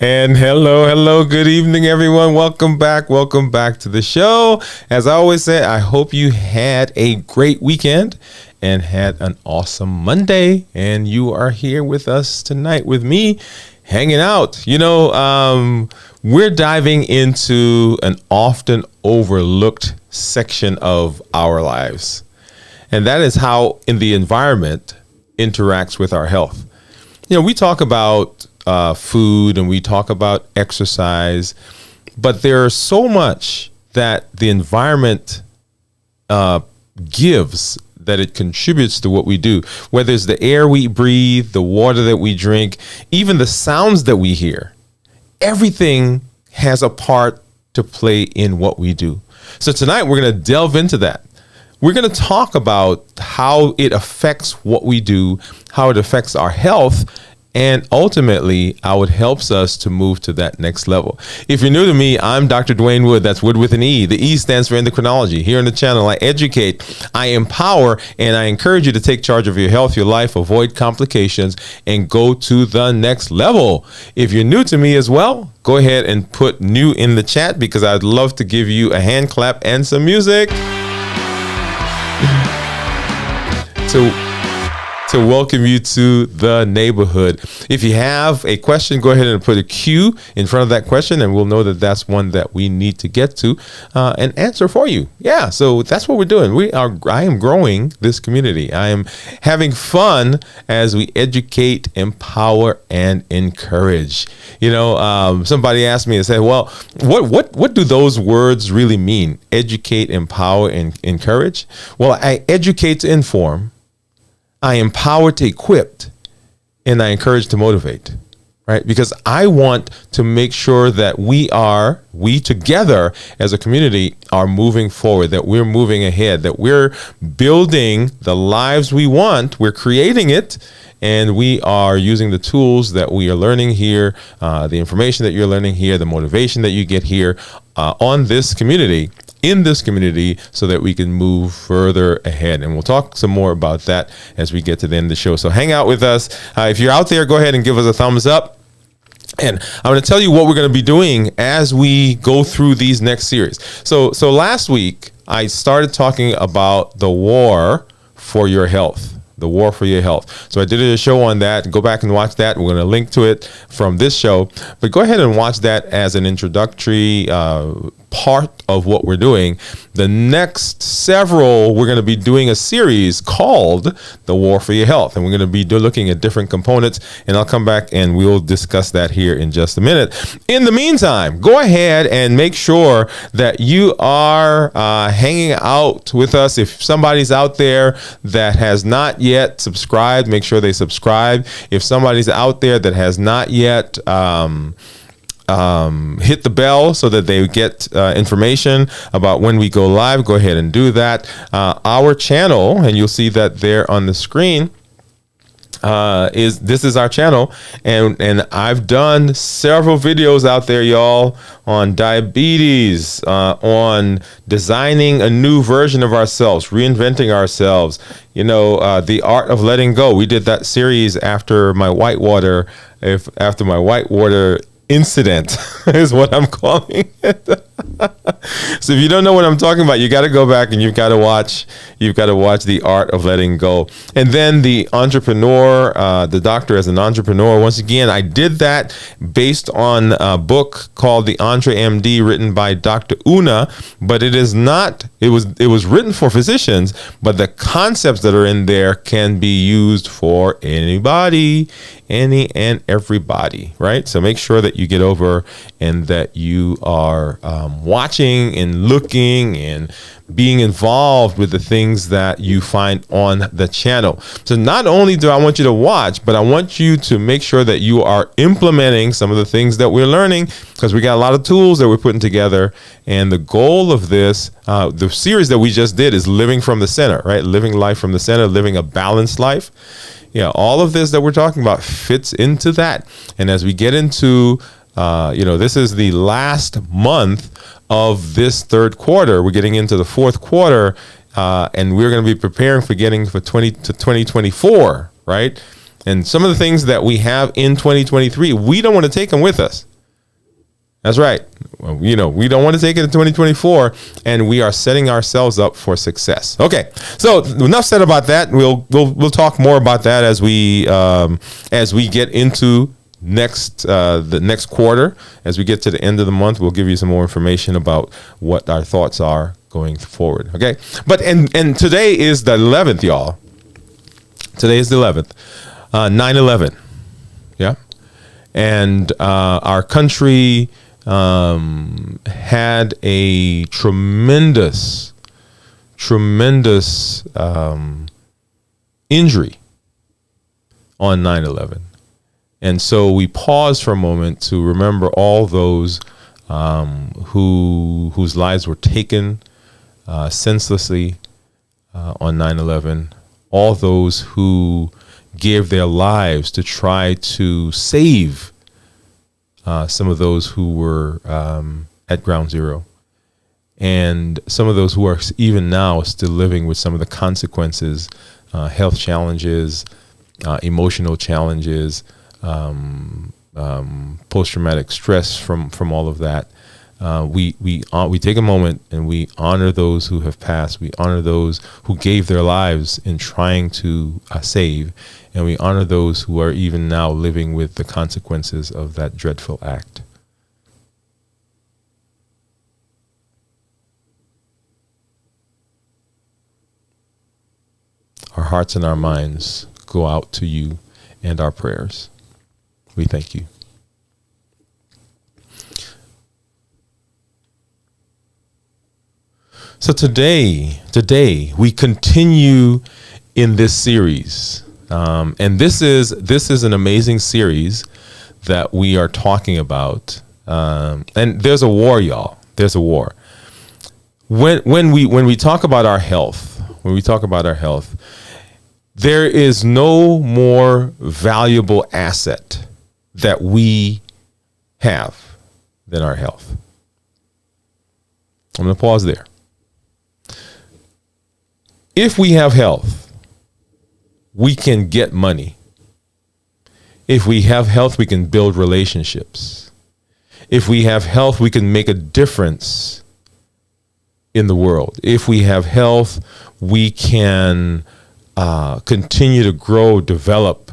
And hello, good evening, everyone. Welcome back to the show. As I always say, I hope you had a great weekend and had an awesome Monday. And you are here with us tonight with me, hanging out. We're diving into an often overlooked section of our lives, and that is how the environment interacts with our health. We talk about food and we talk about exercise, but there's so much that the environment gives, that it contributes to what we do, whether it's the air we breathe, the water that we drink, even the sounds that we hear. Everything has a part to play in what we do. So tonight we're going to delve into that. We're going to talk about how it affects what we do, how it affects our health, and ultimately, how it helps us to move to that next level. If you're new to me, I'm Dr. Dwain Woode. That's Wood with an E. The E stands for endocrinology. Here on the channel, I educate, I empower, and I encourage you to take charge of your health, your life, avoid complications, and go to the next level. If you're new to me as well, go ahead and put new in the chat, because I'd love to give you a hand clap and some music to welcome you to the neighborhood. If you have a question, go ahead and put a Q in front of that question, and we'll know that that's one that we need to get to and answer for you. Yeah, so that's what we're doing. I am growing this community. I am having fun as we educate, empower, and encourage. Somebody asked me and said, "Well, what do those words really mean? Educate, empower, and encourage?" Well, I educate to inform, I empower to equip, and I encourage to motivate, right? Because I want to make sure that we together as a community are moving forward, that we're moving ahead, that we're building the lives we want, we're creating it, and we are using the tools that we are learning here, the information that you're learning here, the motivation that you get here on this community, in this community, so that we can move further ahead. And we'll talk some more about that as we get to the end of the show. So hang out with us. If you're out there, go ahead and give us a thumbs up. And I'm going to tell you what we're going to be doing as we go through these next series. So last week, I started talking about the war for your health. The war for your health. So I did a show on that. Go back and watch that. We're going to link to it from this show. But go ahead and watch that as an introductory part of what we're doing. The next several, we're going to be doing a series called The War for Your Health. And we're going to be looking at different components. And I'll come back and we'll discuss that here in just a minute. In the meantime, go ahead and make sure that you are hanging out with us. If somebody's out there that has not yet subscribed, make sure they subscribe. If somebody's out there that has not yet hit the bell so that they get information about when we go live, go ahead and do that. Our channel, and you'll see that there on the screen, is our channel, and I've done several videos out there, y'all, on diabetes, on designing a new version of ourselves, reinventing ourselves, the art of letting go. We did that series after my whitewater incident is what I'm calling it. So if you don't know what I'm talking about, you got to go back and you've got to watch The Art of Letting Go. And then the entrepreneur, the doctor as an entrepreneur. Once again, I did that based on a book called The Entre MD, written by Dr. Una, but it was written for physicians, but the concepts that are in there can be used for anybody, any and everybody, right? So make sure that you get over and that you are watching and looking and being involved with the things that you find on the channel. So not only do I want you to watch, but I want you to make sure that you are implementing some of the things that we're learning, because we got a lot of tools that we're putting together. And the goal of this, the series that we just did, is living from the center, right? Living life from the center, living a balanced life. Yeah, all of this that we're talking about fits into that. And as we get into, this is the last month of this third quarter. We're getting into the fourth quarter, and we're going to be preparing for getting for 2024, right? And some of the things that we have in 2023, we don't want to take them with us. That's right. Well, we don't want to take it in 2024, and we are setting ourselves up for success. Okay, so enough said about that. We'll talk more about that as we get into the next quarter. As we get to the end of the month, we'll give you some more information about what our thoughts are going forward. Okay, but and today is the 11th, y'all. Today is the 11th, 9/11. Yeah, and our country had a tremendous injury on 9/11. And so we pause for a moment to remember all those whose lives were taken senselessly on 9/11, all those who gave their lives to try to save some of those who were at ground zero, and some of those who are even now still living with some of the consequences, health challenges, emotional challenges, post-traumatic stress from all of that. We take a moment and we honor those who have passed. We honor those who gave their lives in trying to save, and we honor those who are even now living with the consequences of that dreadful act. Our hearts and our minds go out to you and our prayers. We thank you. So today we continue in this series, and this is an amazing series that we are talking about. And there's a war, y'all. There's a war. When we talk about our health, there is no more valuable asset that we have than our health. I'm going to pause there. If we have health, we can get money. If we have health, we can build relationships. If we have health, we can make a difference in the world. If we have health, we can continue to grow, develop,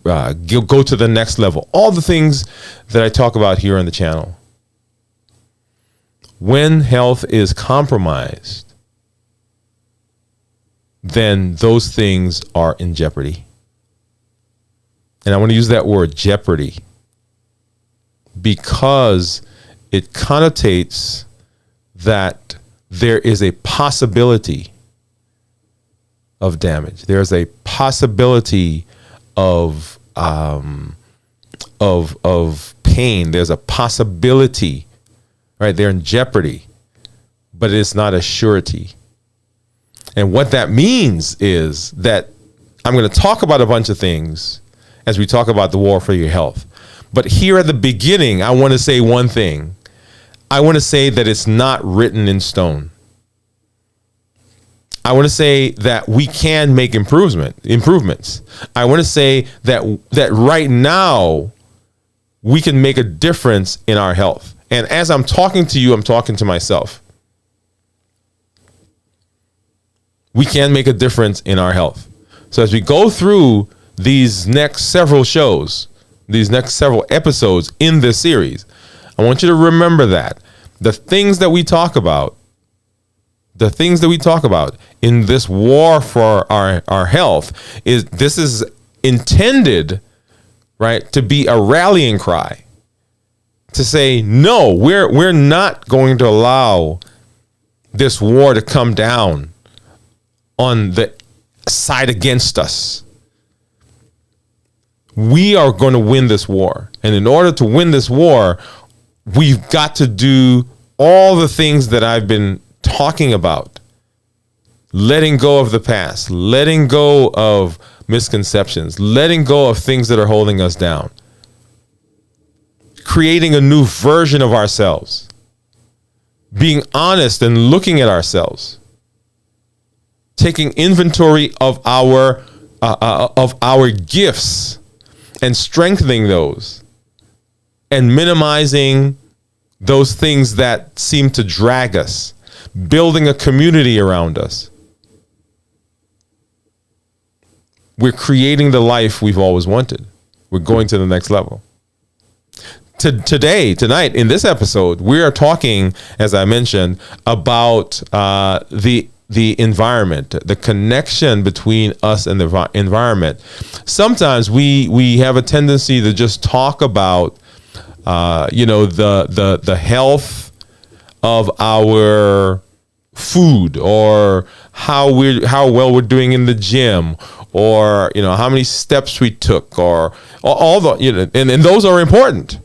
go to the next level. All the things that I talk about here on the channel. When health is compromised, then those things are in jeopardy. And I want to use that word, jeopardy, because it connotates that there is a possibility of damage. There's a possibility of pain. There's a possibility, right? They're in jeopardy, but it's not a surety. And what that means is that I'm going to talk about a bunch of things as we talk about the war for your health. But here at the beginning, I want to say one thing. I want to say that it's not written in stone. I want to say that we can make improvements. I want to say that right now we can make a difference in our health. And as I'm talking to you, I'm talking to myself. We can make a difference in our health. So as we go through these next several shows, these next several episodes in this series, I want you to remember that the things that we talk about in this war for our health is intended, right, to be a rallying cry, to say, no, we're not going to allow this war to come down on the side against us. We are going to win this war. And in order to win this war, we've got to do all the things that I've been talking about. Letting go of the past, letting go of misconceptions, letting go of things that are holding us down. Creating a new version of ourselves. Being honest and looking at ourselves. Taking inventory of our of our gifts and strengthening those and minimizing those things that seem to drag us, building a community around us. We're creating the life we've always wanted. We're going to the next level. Tonight, in this episode, we are talking, as I mentioned, about the environment, the connection between us and the environment. Sometimes we have a tendency to just talk about, the health of our food, or how well we're doing in the gym, or how many steps we took, or all the and those are important.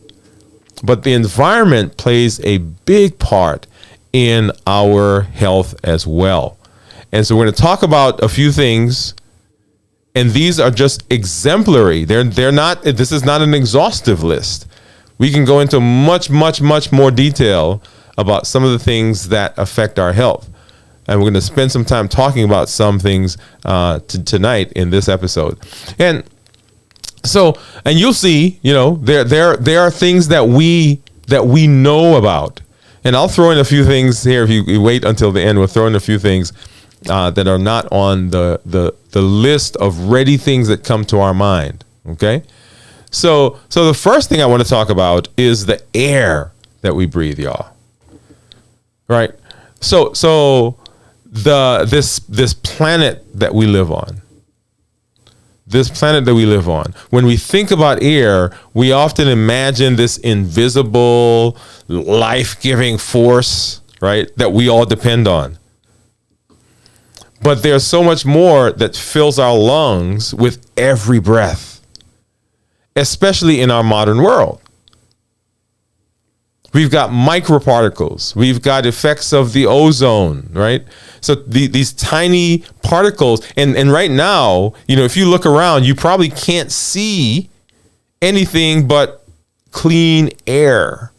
But the environment plays a big part in our health as well. And so we're going to talk about a few things, and these are just exemplary. They're not, this is not an exhaustive list. We can go into much more detail about some of the things that affect our health. And we're going to spend some time talking about some things tonight in this episode. And you'll see, there are things that we know about. And I'll throw in a few things here. If you wait until the end, we'll throw in a few things that are not on the list of ready things that come to our mind. Okay. So the first thing I want to talk about is the air that we breathe, y'all. Right. So this planet that we live on. When we think about air, we often imagine this invisible, life-giving force, right, that we all depend on. But there's so much more that fills our lungs with every breath, especially in our modern world. We've got microparticles. We've got effects of the ozone, right? So these tiny particles, and right now, if you look around, you probably can't see anything but clean air.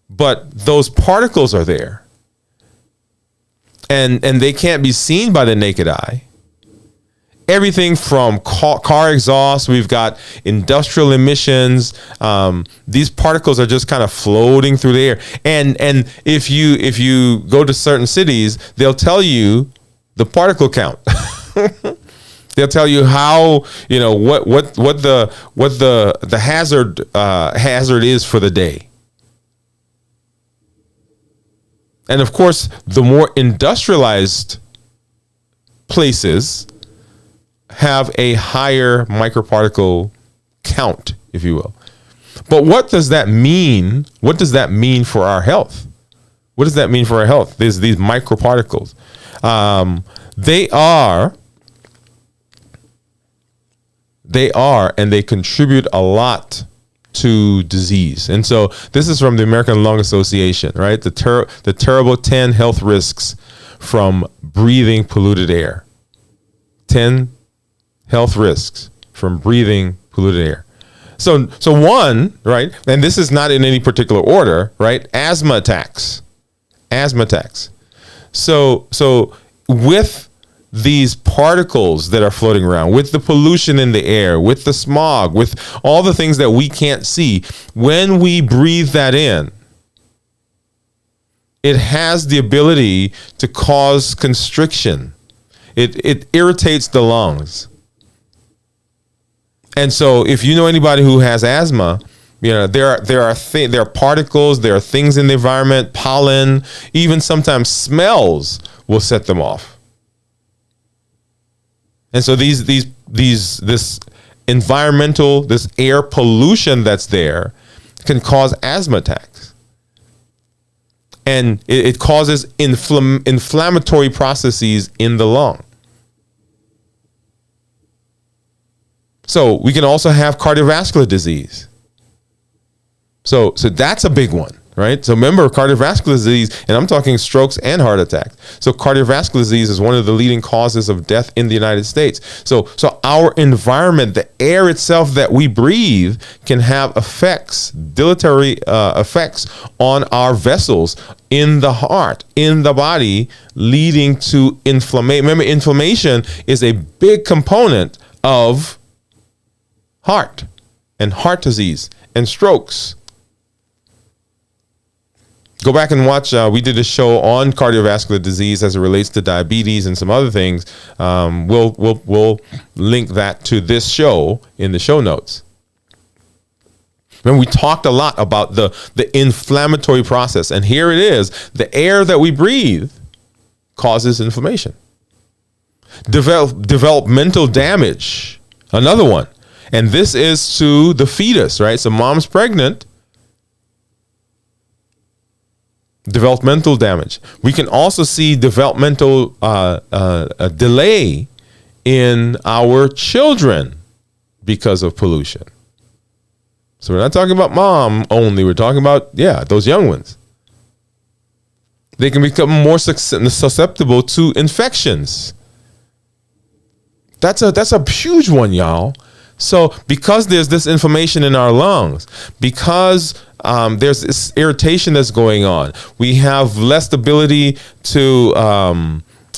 But those particles are there. And they can't be seen by the naked eye. Everything from car exhaust, we've got industrial emissions. These particles are just kind of floating through the air. And if you go to certain cities, they'll tell you the particle count. They'll tell you how, what the hazard is for the day. And of course, the more industrialized places have a higher microparticle count, if you will. But what does that mean? What does that mean for our health? What does that mean for our health? There's these microparticles. They are, and they contribute a lot to disease. And so this is from the American Lung Association, right? The terrible 10 health risks from breathing polluted air. 10 health risks from breathing polluted air. So one, right, and this is not in any particular order, right? Asthma attacks. So with these particles that are floating around, with the pollution in the air, with the smog, with all the things that we can't see, when we breathe that in, it has the ability to cause constriction. It irritates the lungs. And so if you know anybody who has asthma, there are particles, there are things in the environment, pollen, even sometimes smells will set them off. And so this environmental, this air pollution that's there can cause asthma attacks. And it causes inflammatory processes in the lung. So we can also have cardiovascular disease. So that's a big one. right? So remember, cardiovascular disease, and I'm talking strokes and heart attacks. So cardiovascular disease is one of the leading causes of death in the United States. So our environment, the air itself that we breathe, can have effects, deleterious effects on our vessels in the heart, in the body, leading to inflammation. Remember, inflammation is a big component of heart and heart disease and strokes. Go back and watch. We did a show on cardiovascular disease as it relates to diabetes and some other things. We'll link that to this show in the show notes. Remember, we talked a lot about the inflammatory process, and here it is: the air that we breathe causes inflammation. Developmental damage, another one, and this is to the fetus, right? So, mom's pregnant. Developmental damage. We can also see developmental delay in our children because of pollution. So we're not talking about mom only. We're talking about, those young ones. They can become more susceptible to infections. That's a huge one, y'all. So because there's this inflammation in our lungs, because there's this irritation that's going on, we have less ability to,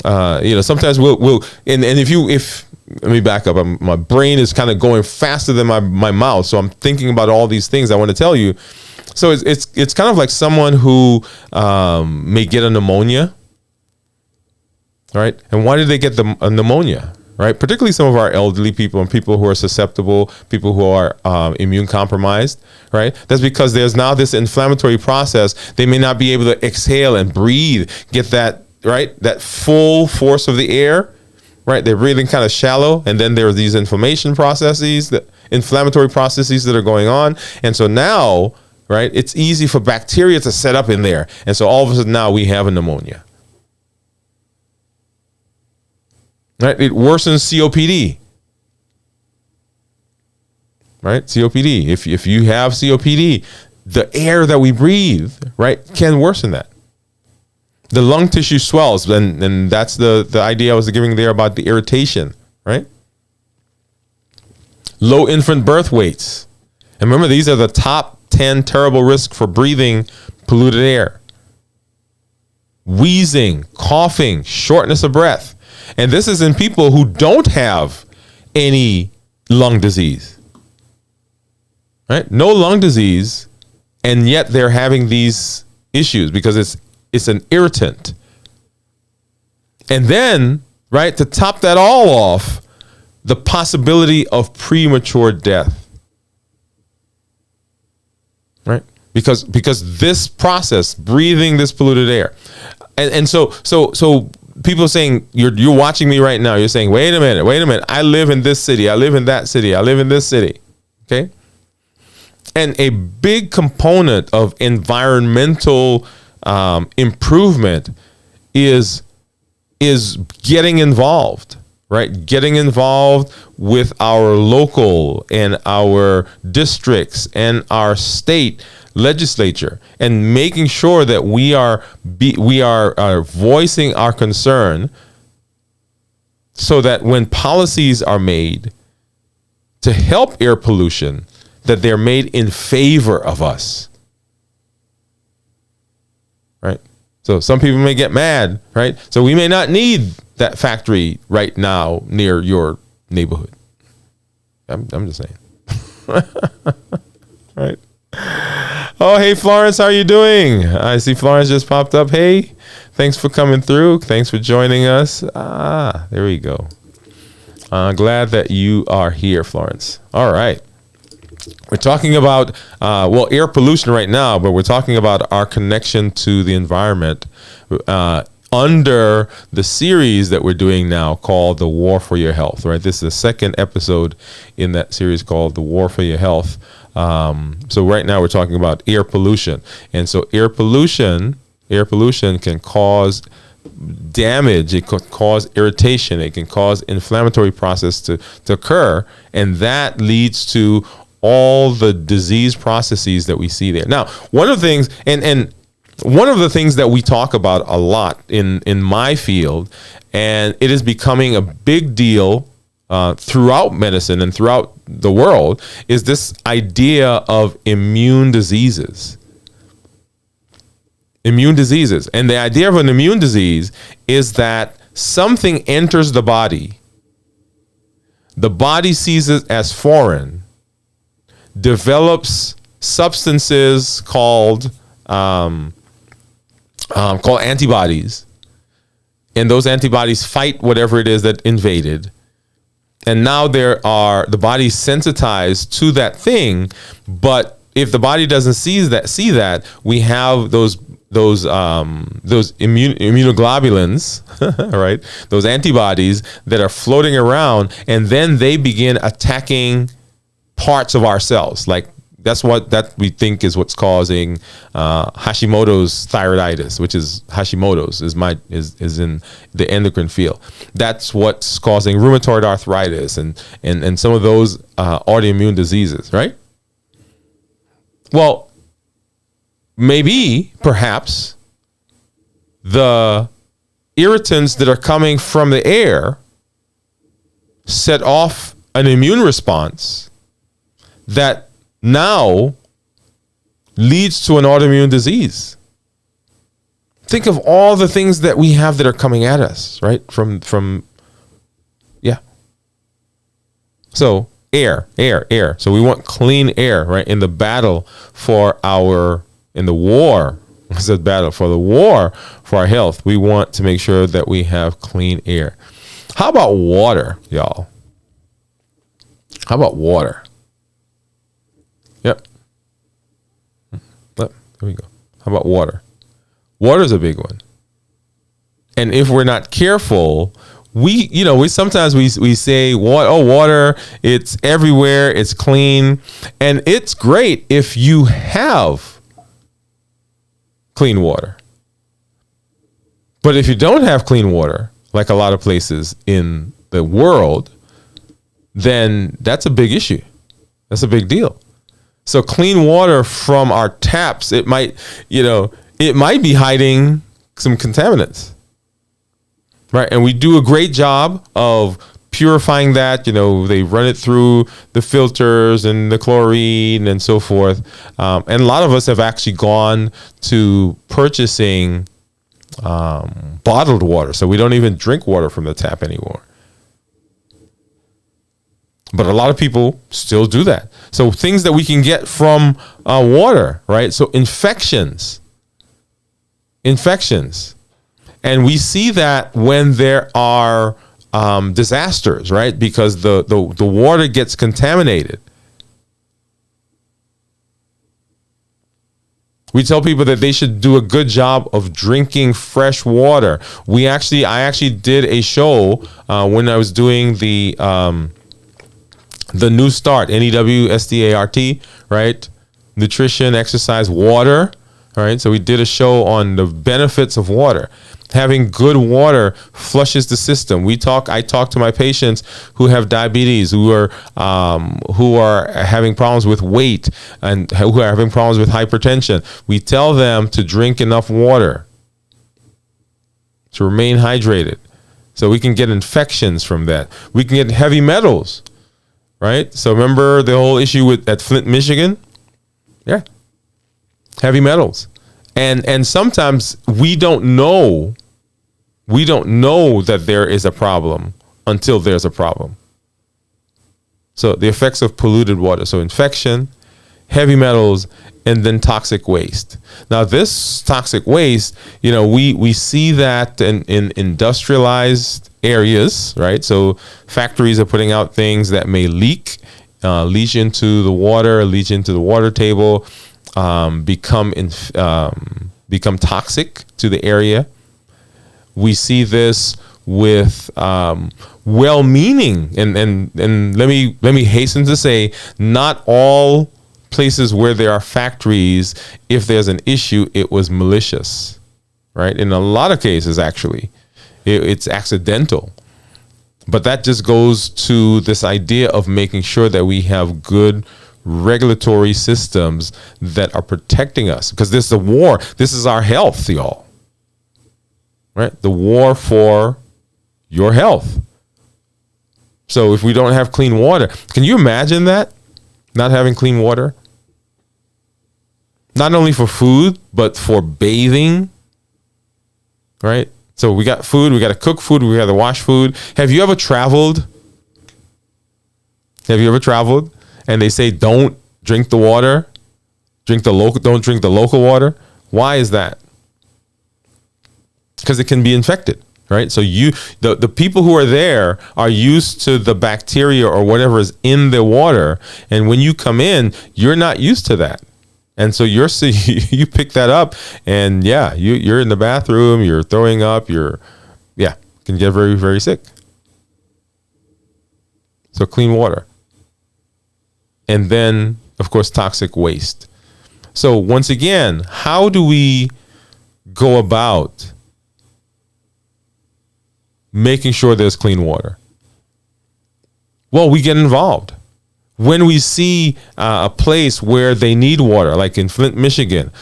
sometimes we'll and if let me back up. My brain is kind of going faster than my mouth, so I'm thinking about all these things I want to tell you. So it's kind of like someone who may get a pneumonia, right? And why did they get a pneumonia? Right, particularly some of our elderly people and people who are susceptible, people who are immune compromised, right? That's because there's now this inflammatory process. They may not be able to exhale and breathe, get that, right, that full force of the air, right? They're breathing kind of shallow, and then there are these inflammatory processes that are going on. And so now, right, it's easy for bacteria to set up in there. And so all of a sudden now we have a pneumonia. Right? It worsens COPD. Right? COPD. If you have COPD, the air that we breathe, right, can worsen that. The lung tissue swells, and that's the idea I was giving there about the irritation, right? Low infant birth weights. And remember, these are the top 10 terrible risks for breathing polluted air. Wheezing, coughing, shortness of breath. And this is in people who don't have any lung disease, right? No lung disease, and yet they're having these issues because it's an irritant. And then, right, to top that all off, the possibility of premature death, right? Because this process, breathing this polluted air, and so people are saying, you're watching me right now. You're saying, wait a minute. I live in this city. I live in that city. I live in this city. Okay. And a big component of environmental improvement is getting involved, right? Getting involved with our local and our districts and our state legislature, and making sure that we are voicing our concern, so that when policies are made to help air pollution, that they're made in favor of us, right? So some people may get mad, right? So we may not need that factory right now near your neighborhood. I'm just saying. Right? Oh, hey, Florence, how are you doing? I see Florence just popped up. Hey, thanks for coming through. Thanks for joining us. There we go. Glad that you are here, Florence. All right. We're talking about, air pollution right now, but we're talking about our connection to the environment under the series that we're doing now called The War for Your Health, right? This is the second episode in that series called The War for Your Health. So right now we're talking about air pollution. And so air pollution can cause damage. It can cause irritation. It can cause inflammatory process to occur. And that leads to all the disease processes that we see there. Now, one of the things, and one of the things that we talk about a lot in my field, and it is becoming a big deal throughout medicine and throughout the world, is this idea of immune diseases. Immune diseases. And the idea of an immune disease is that something enters the body sees it as foreign, develops substances called antibodies, and those antibodies fight whatever it is that invaded. And now the body's sensitized to that thing, but if the body doesn't see that, we have those immunoglobulins, right? Those antibodies that are floating around, and then they begin attacking parts of our cells. Like that's what we think is what's causing Hashimoto's thyroiditis, which is Hashimoto's is in the endocrine field. That's what's causing rheumatoid arthritis and some of those autoimmune diseases, right? Well, perhaps the irritants that are coming from the air set off an immune response that now leads to an autoimmune disease. Think of all the things that we have that are coming at us, right? From So air. So we want clean air, right? In the war for our health, we want to make sure that we have clean air. How about water, y'all? How about water? Yep. There we go. How about water? Water is a big one. And if we're not careful, we sometimes say water, it's everywhere, it's clean, and it's great if you have clean water. But if you don't have clean water, like a lot of places in the world, then that's a big issue. That's a big deal. So clean water from our taps, it might be hiding some contaminants, right? And we do a great job of purifying that. They run it through the filters and the chlorine and so forth. And a lot of us have actually gone to purchasing bottled water. So we don't even drink water from the tap anymore. But a lot of people still do that. So things that we can get from water, right? So infections. And we see that when there are disasters, right? Because the water gets contaminated. We tell people that they should do a good job of drinking fresh water. I actually did a show when I was doing the New Start, NEWSTART, right? Nutrition, exercise, water, all right? So we did a show on the benefits of water. Having good water flushes the system. I talk to my patients who have diabetes, who are having problems with weight, and who are having problems with hypertension. We tell them to drink enough water to remain hydrated, so we can get infections from that. We can get heavy metals, right? So remember the whole issue at Flint, Michigan? Yeah, heavy metals, and sometimes we don't know that there is a problem until there's a problem. So the effects of polluted water. So infection, heavy metals, and then toxic waste. Now this toxic waste, we see that in industrialized areas, right? So factories are putting out things that may leach into the water table, become toxic to the area. We see this with well-meaning, and let me hasten to say, not all places where there are factories, if there's an issue, it was malicious, right? In a lot of cases, actually, it's accidental. But that just goes to this idea of making sure that we have good regulatory systems that are protecting us, because this is a war. This is our health, y'all. Right? The war for your health. So if we don't have clean water, can you imagine that? Not having clean water? Not only for food, but for bathing. Right? So we got food, we got to cook food, we got to wash food. Have you ever traveled? Have you ever traveled and they say don't drink the water? Don't drink the local water. Why is that? Because it can be infected, right? So the people who are there are used to the bacteria or whatever is in the water, and when you come in, you're not used to that. And so you pick that up, and yeah, you're in the bathroom, you're throwing up, can get very, very sick. So clean water. And then, of course, toxic waste. So once again, how do we go about making sure there's clean water? Well, we get involved. When we see a place where they need water, like in Flint, Michigan,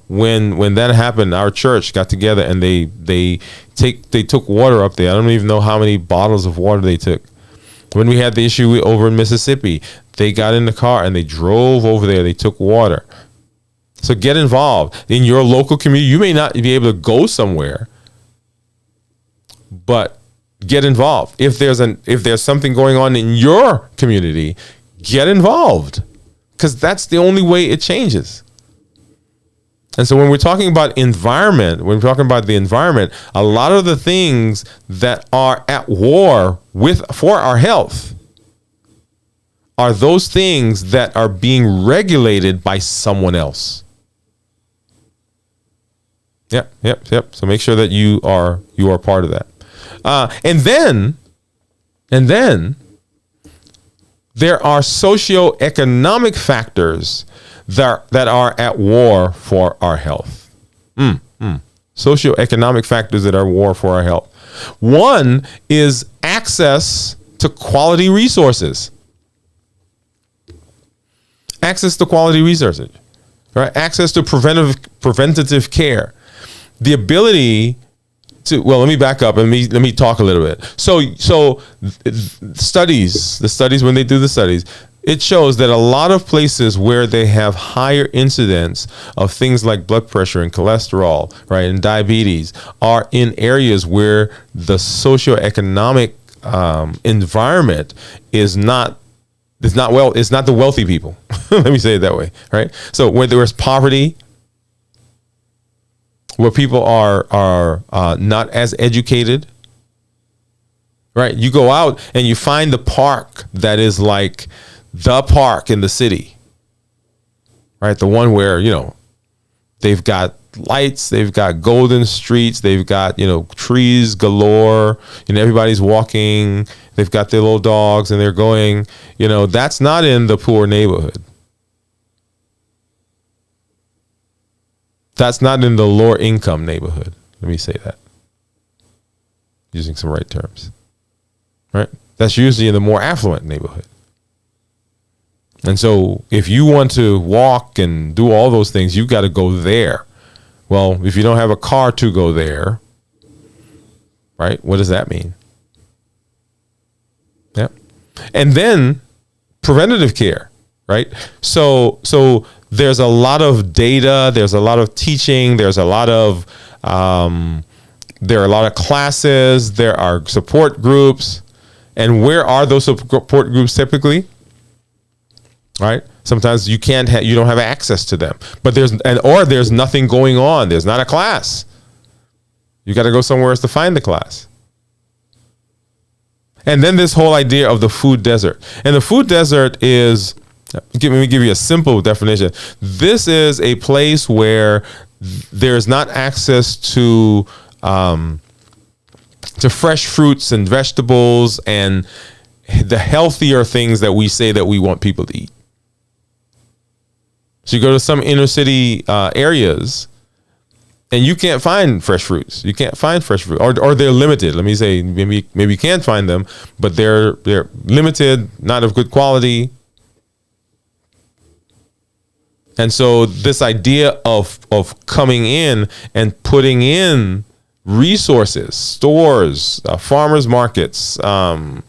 when that happened, our church got together and they took water up there. I don't even know how many bottles of water they took. When we had the issue over in Mississippi, they got in the car and they drove over there. They took water. So get involved in your local community. You may not be able to go somewhere, but get involved. If there's something going on in your community, get involved, because that's the only way it changes. And so when we're talking about environment, a lot of the things that are at war for our health are those things that are being regulated by someone else. Yep. So make sure that you are part of that. And then there are socioeconomic factors that are at war for our health. Socioeconomic factors that are at war for our health. One is access to quality resources. Access to quality resources, right? Access to preventative care. The ability to, well, let me back up and let me talk a little bit. So the studies, when they do the studies, it shows that a lot of places where they have higher incidence of things like blood pressure and cholesterol, right, and diabetes, are in areas where the socioeconomic environment is not the wealthy people. Let me say it that way, right? So where there is poverty, where people are not as educated, right? You go out and you find the park that is like the park in the city, right? The one where, they've got lights, they've got golden streets, they've got, trees galore, everybody's walking, they've got their little dogs and they're going, that's not in the poor neighborhood. That's not in the lower income neighborhood. Let me say that, using some right terms, right? That's usually in the more affluent neighborhood. And so if you want to walk and do all those things, you've got to go there. Well, if you don't have a car to go there, right? What does that mean? Yeah. And then preventative care, right? So there's a lot of data, there's a lot of teaching, there are a lot of classes, there are support groups. And where are those support groups typically? Right? Sometimes you don't have access to them, but there's nothing going on. There's not a class. You got to go somewhere else to find the class. And then this whole idea of the food desert. And the food desert is, let me give you a simple definition. This is a place where there's not access to fresh fruits and vegetables and the healthier things that we say that we want people to eat. So you go to some inner city areas and you can't find fresh fruits. You can't find fresh fruit, or they're limited. Let me say, maybe you can find them, but they're limited, not of good quality. And so this idea of coming in and putting in resources, stores, farmers markets, whatever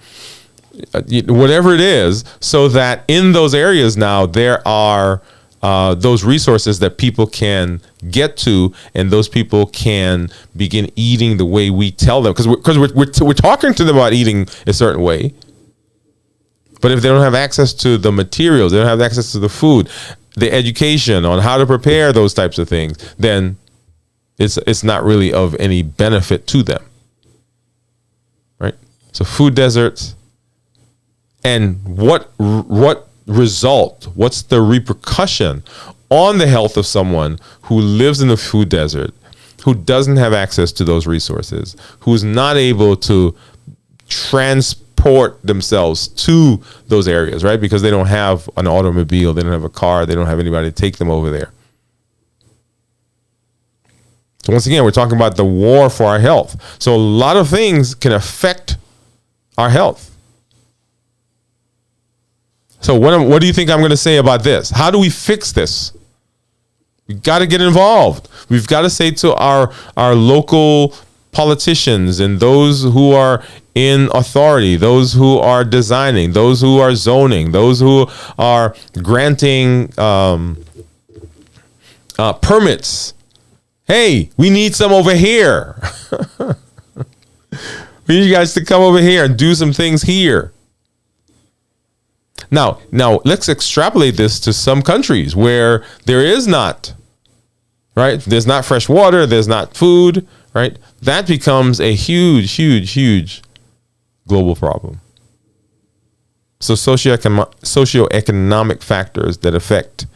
it is, so that in those areas now there are those resources that people can get to, and those people can begin eating the way we tell them, because we're talking to them about eating a certain way. But if they don't have access to the materials, they don't have access to the food, the education on how to prepare those types of things, then it's not really of any benefit to them, right? So food deserts, and what result? What's the repercussion on the health of someone who lives in a food desert, who doesn't have access to those resources, who's not able to transport themselves to those areas, right? Because they don't have an automobile, they don't have a car, they don't have anybody to take them over there. So once again, we're talking about the war for our health. So a lot of things can affect our health. So what do you think I'm going to say about this? How do we fix this? We've got to get involved. We've got to say to our local politicians and those who are in authority, those who are designing, those who are zoning, those who are granting permits. Hey, we need some over here. We need you guys to come over here and do some things here. Now let's extrapolate this to some countries where there is not, right? There's not fresh water, there's not food, right? That becomes a huge global problem. So socioeconomic factors that affect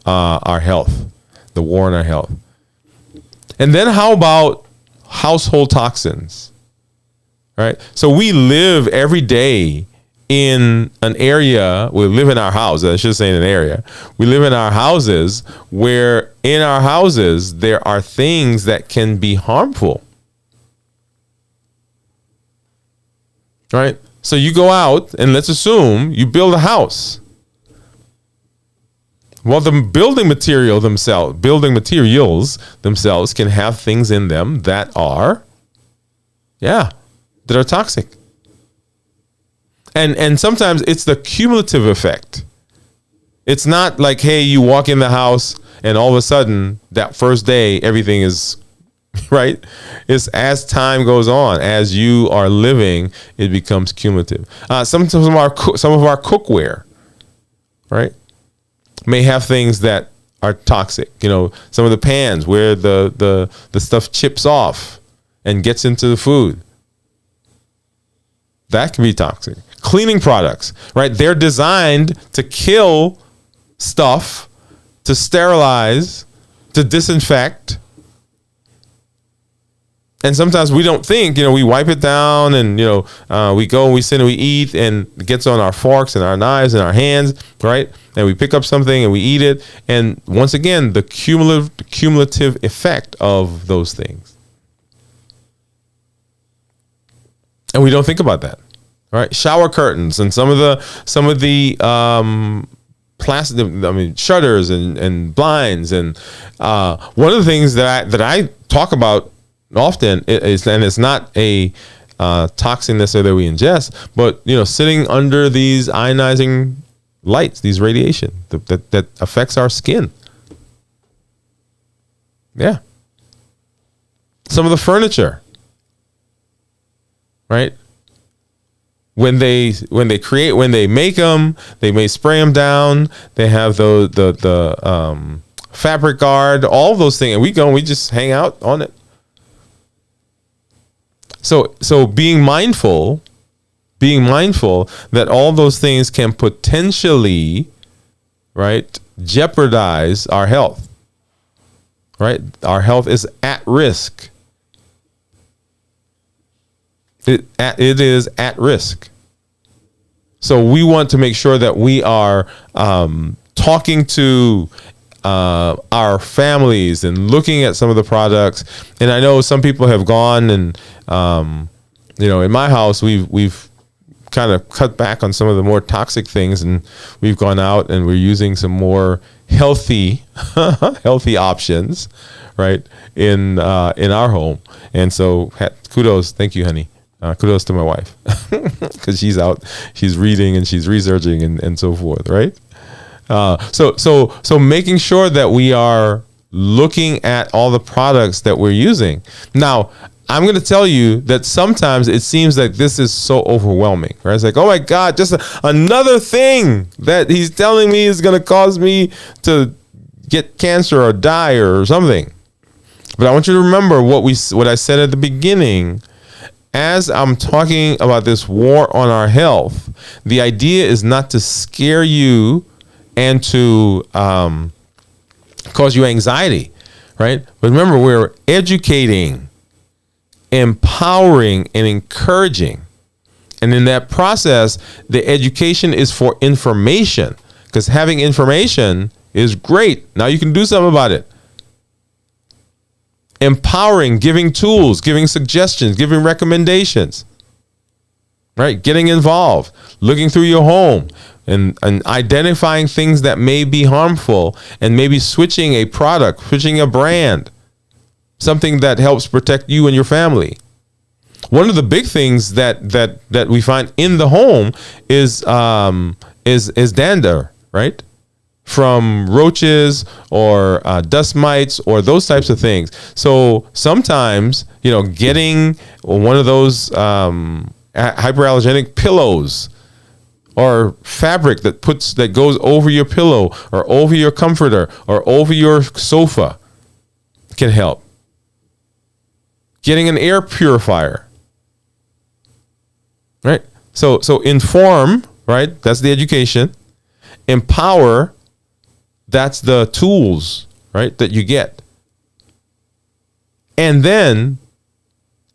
our health, the war on our health. And then how about household toxins, right? So we live every day in an area, we live in our house, I should say in an area, we live in our houses where in our houses there are things that can be harmful, right? So you go out and let's assume you build a house. Well, the building materials themselves can have things in them that are toxic. And sometimes it's the cumulative effect. It's not like, hey, you walk in the house and all of a sudden that first day everything is right. It's as time goes on, as you are living, it becomes cumulative. Some of our cookware, right, may have things that are toxic. You know, some of the pans where the stuff chips off and gets into the food. That can be toxic. Cleaning products, right? They're designed to kill stuff, to sterilize, to disinfect. And sometimes we don't think, we wipe it down and, we go and we sit and we eat and it gets on our forks and our knives and our hands, right? And we pick up something and we eat it. And once again, the cumulative effect of those things. And we don't think about that, right? Shower curtains and some of the plastic, shutters and blinds. And one of the things that I talk about often is, and it's not a toxin necessarily that we ingest, but sitting under these ionizing lights, these radiation that affects our skin. Yeah. Some of the furniture. Right? When they make them, they may spray them down. They have the fabric guard, all those things, and we just hang out on it. So being mindful that all those things can potentially, right, jeopardize our health. Right? Our health is at risk. It is at risk. So we want to make sure that we are talking to our families and looking at some of the products. And I know some people have gone and, in my house, we've kind of cut back on some of the more toxic things, and we've gone out and we're using some more healthy healthy options, right, in our home. And so kudos, thank you, honey. Kudos to my wife, because she's out, she's reading and she's researching and so forth, right? So making sure that we are looking at all the products that we're using. Now, I'm going to tell you that sometimes it seems like this is so overwhelming, right? It's like, oh my God, just another thing that he's telling me is going to cause me to get cancer or die or something. But I want you to remember what I said at the beginning. As I'm talking about this war on our health, the idea is not to scare you and to cause you anxiety, right? But remember, we're educating, empowering, and encouraging. And in that process, the education is for information, because having information is great. Now you can do something about it. Empowering, giving tools, giving suggestions, giving recommendations, right? Getting involved, looking through your home and identifying things that may be harmful, and maybe switching a product, switching a brand, something that helps protect you and your family. One of the big things that we find in the home is dander, right? From roaches or dust mites or those types of things. So sometimes, getting one of those hyperallergenic pillows or fabric that goes over your pillow or over your comforter or over your sofa can help. Getting an air purifier, right? So inform, right? That's the education. Empower, that's the tools, right, that you get. And then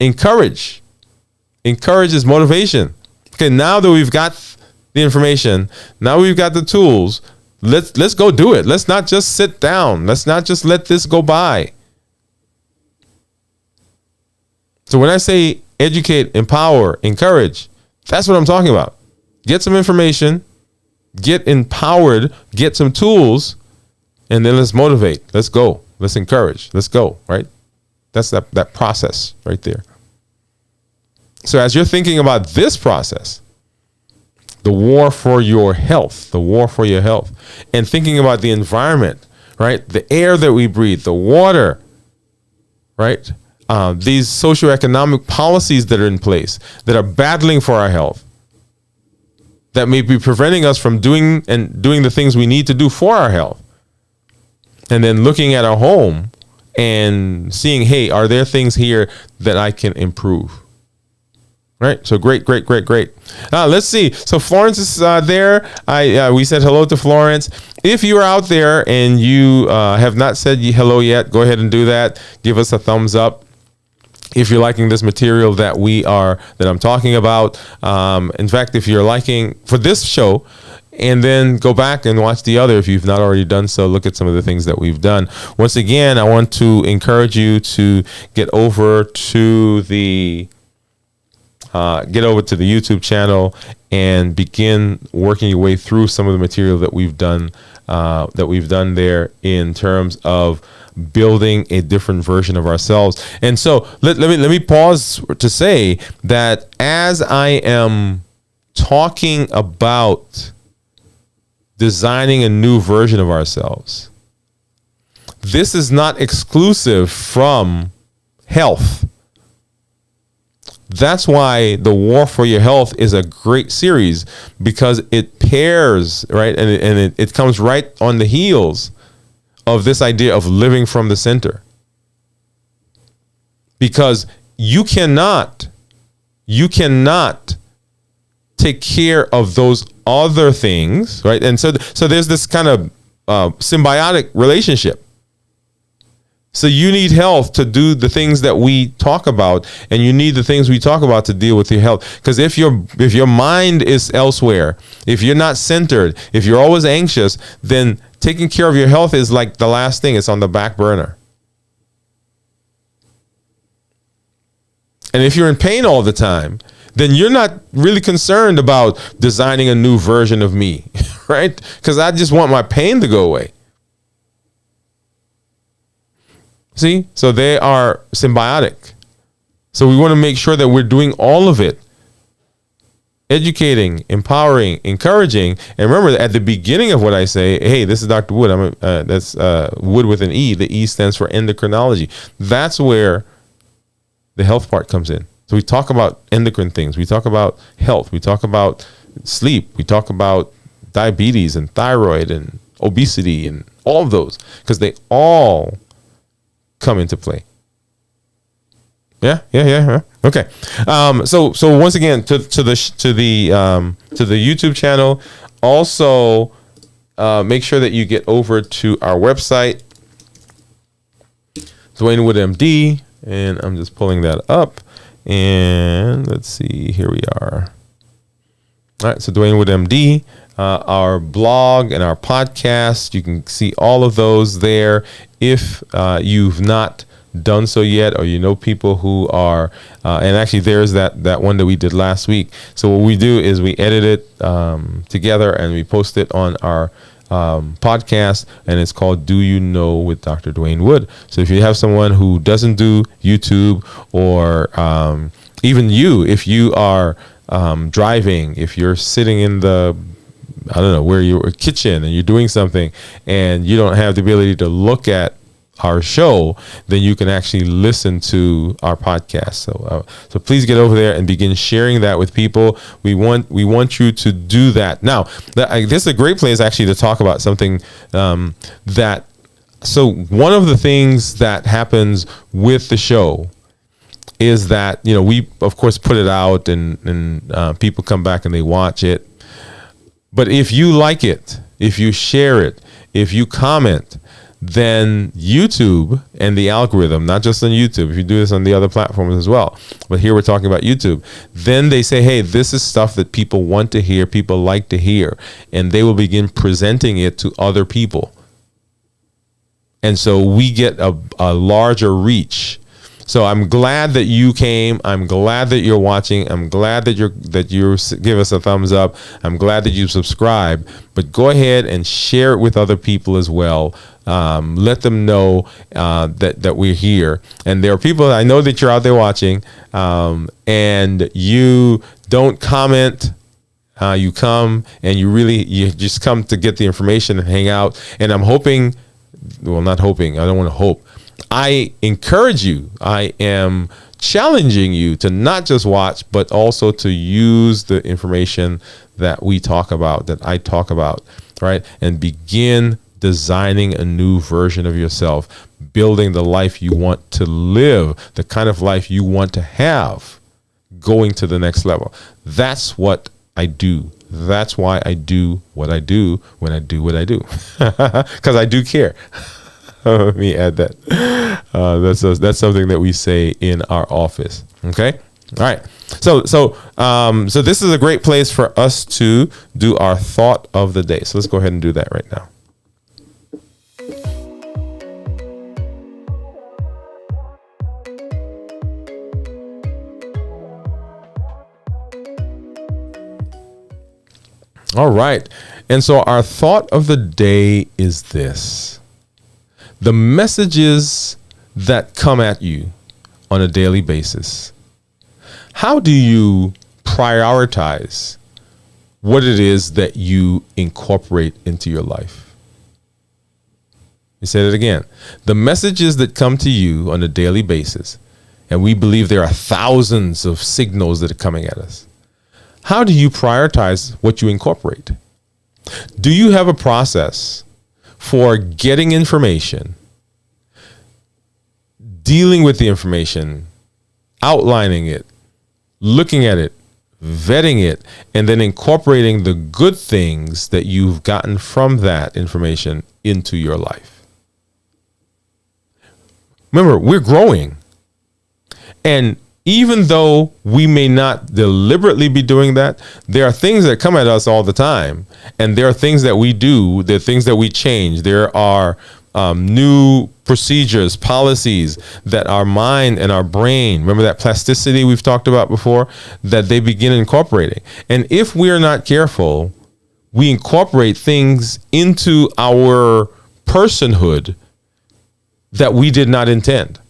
encourage. Encourage is motivation. Okay, now that we've got the information, now we've got the tools, let's go do it. Let's not just sit down. Let's not just let this go by. So when I say educate, empower, encourage, that's what I'm talking about. Get some information, get empowered, get some tools, and then let's motivate. Let's go. Let's encourage. Let's go, right? That's that process right there. So as you're thinking about this process, the war for your health, and thinking about the environment, right? The air that we breathe, the water, right? These socioeconomic policies that are in place that are battling for our health, that may be preventing us from doing the things we need to do for our health. And then looking at our home and seeing, hey, are there things here that I can improve? Right? So great. Let's see. So Florence is there. We said hello to Florence. If you are out there and you have not said hello yet, go ahead and do that. Give us a thumbs up if you're liking this material that I'm talking about. In fact, if you're liking for this show, and then go back and watch the other if you've not already done so. Look at some of the things that we've done. Once again, I want to encourage you to get over to the YouTube channel and begin working your way through some of the material that we've done there in terms of building a different version of ourselves. And so let me pause to say that as I am talking about designing a new version of ourselves, this is not exclusive from health. That's why the War for Your Health is a great series, because it pairs, right? And it comes right on the heels of this idea of living from the center. Because you cannot take care of those other things, right? And so there's this kind of symbiotic relationship. So you need health to do the things that we talk about, and you need the things we talk about to deal with your health. Because if your mind is elsewhere, if you're not centered, if you're always anxious, then taking care of your health is like the last thing. It's on the back burner. And if you're in pain all the time, then you're not really concerned about designing a new version of me, right? Because I just want my pain to go away. See? So they are symbiotic. So we want to make sure that we're doing all of it. Educating, empowering, encouraging. And remember, at the beginning of what I say, hey, this is Dr. Woode. That's Woode with an E. The E stands for endocrinology. That's where the health part comes in. So we talk about endocrine things. We talk about health. We talk about sleep. We talk about diabetes and thyroid and obesity and all of those, because they all come into play. Yeah. Okay. So once again, to the YouTube channel. Also, make sure that you get over to our website, Dwain Woode MD, and I'm just pulling that up. And let's see, here we are. All right, so Dwain Woode MD, our blog and our podcast, you can see all of those there. If you've not done so yet, or you know people who are, and actually there's that one that we did last week. So what we do is we edit it together and we post it on our podcast, and it's called Do You Know with Dr. Dwain Woode. So if you have someone who doesn't do YouTube, or even you, if you are driving, if you're sitting in the, I don't know, where you're kitchen and you're doing something and you don't have the ability to look at our show, then you can actually listen to our podcast. So please get over there and begin sharing that with people. We want you to do that. Now, this is a great place actually to talk about something that. So one of the things that happens with the show is that, you know, we of course put it out and people come back and they watch it. But if you like it, if you share it, if you comment, then YouTube and the algorithm, not just on YouTube, if you do this on the other platforms as well, but here we're talking about YouTube, then they say, hey, this is stuff that people want to hear, people like to hear, and they will begin presenting it to other people. And so we get a larger reach. So I'm glad that you came. I'm glad that you're watching. I'm glad that you give us a thumbs up. I'm glad that you subscribe. But go ahead and share it with other people as well. Let them know that we're here. And there are people, I know that you're out there watching, and you don't comment. You come and you just come to get the information and hang out. And I'm hoping, well, not hoping, I don't want to hope. I encourage you, I am challenging you to not just watch, but also to use the information that we talk about, that I talk about, right? And begin designing a new version of yourself, building the life you want to live, the kind of life you want to have, going to the next level. That's what I do. That's why I do what I do when I do what I do, because I do care. Let me add that. That's something that we say in our office. Okay. All right. So this is a great place for us to do our thought of the day. So let's go ahead and do that right now. All right. And so our thought of the day is this: the messages that come at you on a daily basis. How do you prioritize what it is that you incorporate into your life? You say it again. The messages that come to you on a daily basis, and we believe there are thousands of signals that are coming at us. How do you prioritize what you incorporate? Do you have a process for getting information, dealing with the information, outlining it, looking at it, vetting it, and then incorporating the good things that you've gotten from that information into your life? Remember, we're growing. And even though we may not deliberately be doing that, there are things that come at us all the time. And there are things that we do, there are things that we change. There are new procedures, policies that our mind and our brain, remember that plasticity we've talked about before, that they begin incorporating. And if we are not careful, we incorporate things into our personhood that we did not intend.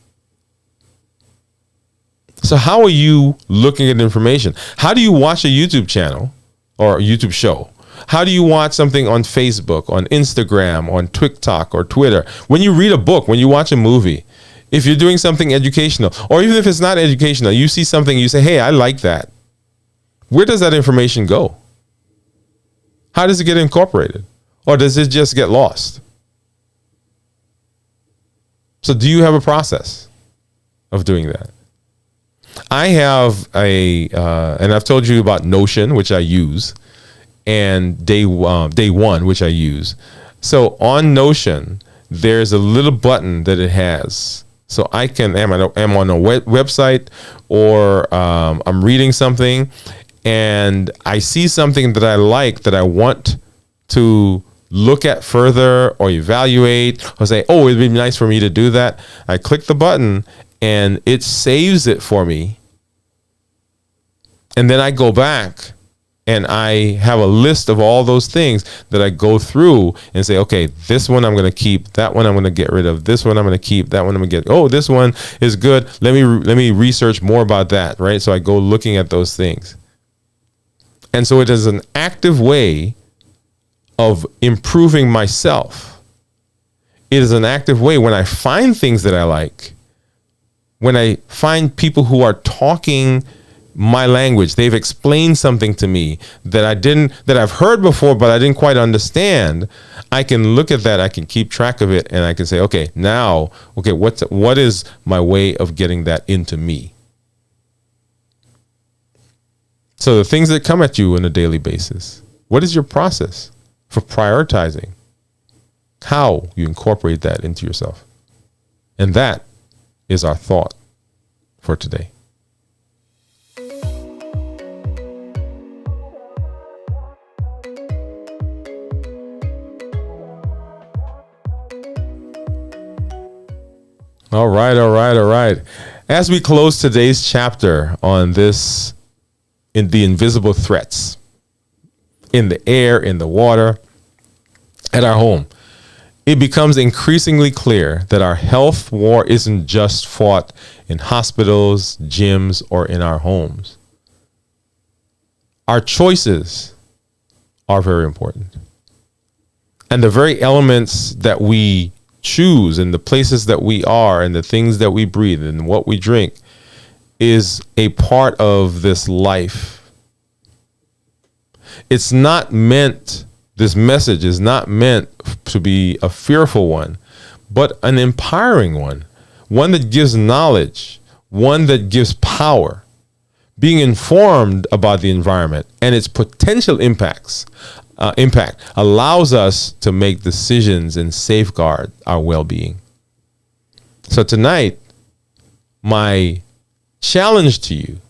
So how are you looking at information? How do you watch a YouTube channel or a YouTube show? How do you watch something on Facebook, on Instagram, on TikTok or Twitter? When you read a book, when you watch a movie, if you're doing something educational, or even if it's not educational, you see something, you say, hey, I like that. Where does that information go? How does it get incorporated? Or does it just get lost? So do you have a process of doing that? I have and I've told you about Notion, which I use, and Day One, which I use. So on Notion, there's a little button that it has. So I can, am on a website, or I'm reading something, and I see something that I like, that I want to look at further or evaluate, or say, oh, it'd be nice for me to do that. I click the button and it saves it for me. And then I go back and I have a list of all those things that I go through and say, okay, this one I'm going to keep, that one I'm going to get rid of, this one I'm going to keep, that one I'm going to get, oh, this one is good. Let me research more about that, right? So I go looking at those things. And so it is an active way of improving myself. It is an active way when I find things that I like, when I find people who are talking my language, they've explained something to me that I've heard before, but I didn't quite understand. I can look at that, I can keep track of it, and I can say, okay, now, okay, what is my way of getting that into me? So the things that come at you on a daily basis, what is your process for prioritizing how you incorporate that into yourself? And that is our thought for today. All right. As we close today's chapter on this, in the invisible threats, in the air, in the water, at our home, it becomes increasingly clear that our health war isn't just fought in hospitals, gyms, or in our homes. Our choices are very important. And the very elements that we choose, and the places that we are, and the things that we breathe, and what we drink, is a part of this life. It's not meant, this message is not meant to be a fearful one, but an empowering one that gives knowledge, one that gives power. Being informed about the environment and its potential impact allows us to make decisions and safeguard our well-being. So tonight, my challenge to you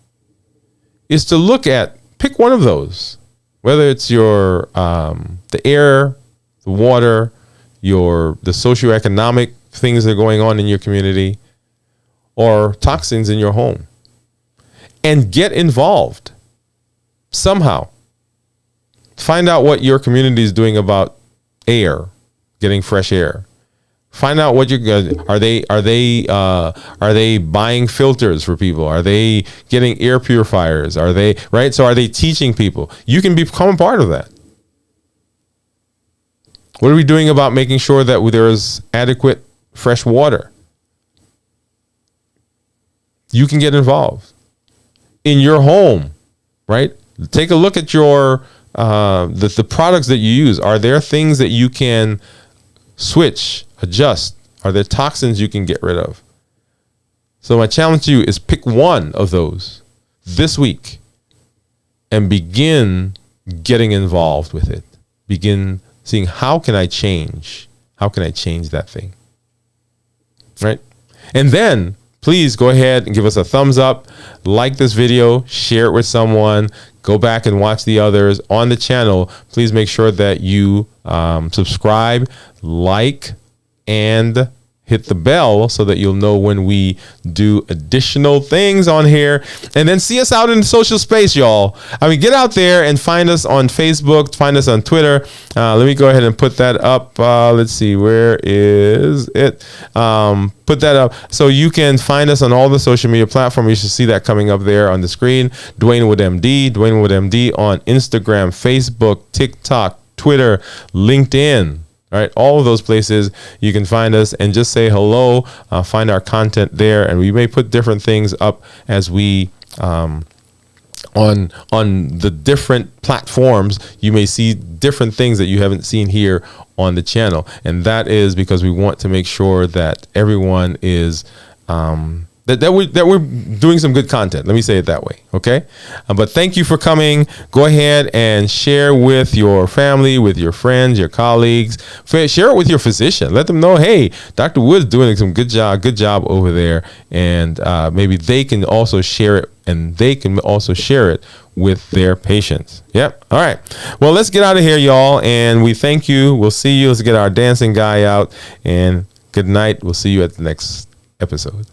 is to pick one of those, whether it's your the air, the water, the socioeconomic things that are going on in your community, or toxins in your home, and get involved somehow. Find out what your community is doing about air, getting fresh air. Find out what are they buying filters for people? Are they getting air purifiers? Are they, right? So are they teaching people? You can become a part of that. What are we doing about making sure that there is adequate fresh water? You can get involved in your home, right? Take a look at your the products that you use. Are there things that you can switch, adjust? Are there toxins you can get rid of? So my challenge to you is pick one of those this week and begin getting involved with it. Begin seeing, how can I change? How can I change that thing? Right? And then please go ahead and give us a thumbs up, like this video, share it with someone, go back and watch the others on the channel. Please make sure that you subscribe, like, and hit the bell so that you'll know when we do additional things on here. And then see us out in the social space, y'all. I mean, get out there and find us on Facebook, find us on Twitter. Let me go ahead and put that up. Let's see, where is it? Put that up so you can find us on all the social media platforms. You should see that coming up there on the screen. Dwain Woode MD, Dwain Woode MD on Instagram, Facebook, TikTok, Twitter, LinkedIn. All right, all of those places you can find us and just say hello. Find our content there, and we may put different things up as we on the different platforms. You may see different things that you haven't seen here on the channel, and that is because we want to make sure that everyone is that we're doing some good content. Let me say it that way, okay? But thank you for coming. Go ahead and share with your family, with your friends, your colleagues. Share it with your physician. Let them know, hey, Dr. Woode's doing some good job over there, and maybe they can also share it, and they can also share it with their patients. Yep. All right. Well, let's get out of here, y'all, and we thank you. We'll see you. Let's get our dancing guy out, and good night. We'll see you at the next episode.